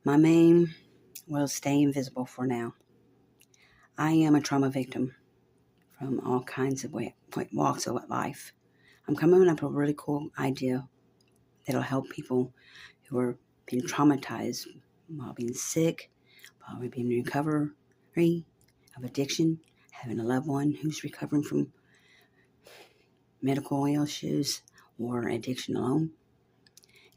My name will stay invisible for now. I am a trauma victim from all kinds of walks of life. I'm coming up with a really cool idea that'll help people who are being traumatized while being sick, while being in recovery of addiction, having a loved one who's recovering from medical issues or addiction alone.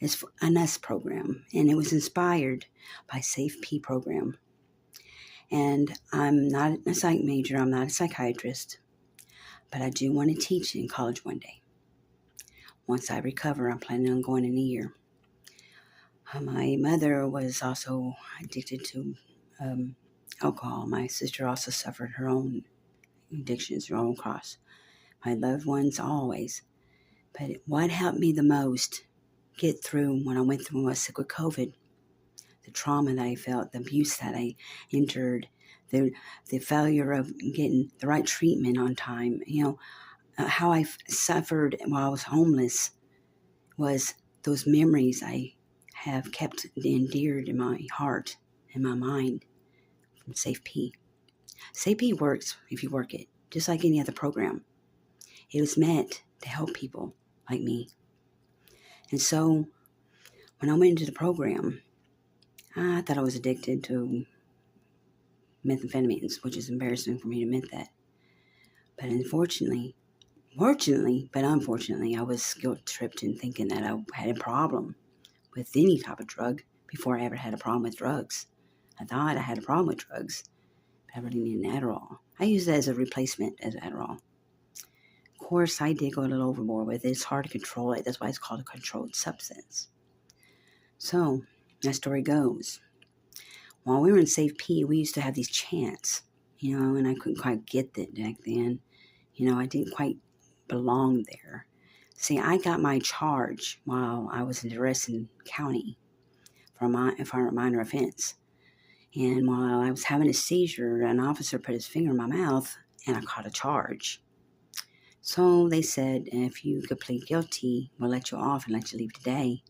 It's an S program, and it was inspired by Safe P program. And I'm not a psych major, I'm not a psychiatrist, but I do want to teach in college one day. Once I recover, I'm planning on going in a year. My mother was also addicted to alcohol. My sister also suffered her own addictions, her own cross. My loved ones always. But what helped me the most get through when I went through when I was sick with COVID, the trauma that I felt, the abuse that I endured, the failure of getting the right treatment on time, how I suffered while I was homeless, was those memories I have kept endeared in my heart and my mind from Safe P. Safe P works if you work it, just like any other program. It was meant to help people like me. And so when I went into the program, I thought I was addicted to methamphetamines, which is embarrassing for me to admit that. But unfortunately, I was guilt-tripped in thinking that I had a problem with any type of drug before I ever had a problem with drugs. I thought I had a problem with drugs, but I really needed an Adderall. I used it as a replacement as Adderall. Of course, I did go a little overboard with it. It's hard to control it. That's why it's called a controlled substance. So, that story goes. While we were in Safe P, we used to have these chants, and I couldn't quite get that back then. I didn't quite belong there. See, I got my charge while I was in Harrison County for a minor offense. And while I was having a seizure, an officer put his finger in my mouth and I caught a charge. So they said, if you could plead guilty, we'll let you off and let you leave today.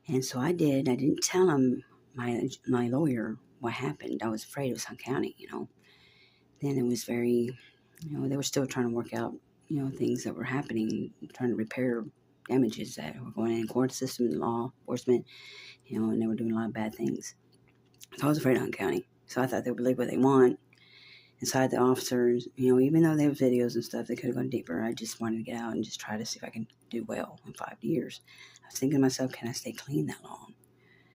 And so I did. I didn't tell him, my lawyer, what happened. I was afraid it was Hunt County, Then it was very, they were still trying to work out, things that were happening, trying to repair damages that were going in court system and law enforcement, and they were doing a lot of bad things. So I was afraid of Hunt County. So I thought they would believe what they want. Inside the officers, even though they have videos and stuff, they could have gone deeper. I just wanted to get out and just try to see if I can do well in 5 years. I was thinking to myself, can I stay clean that long?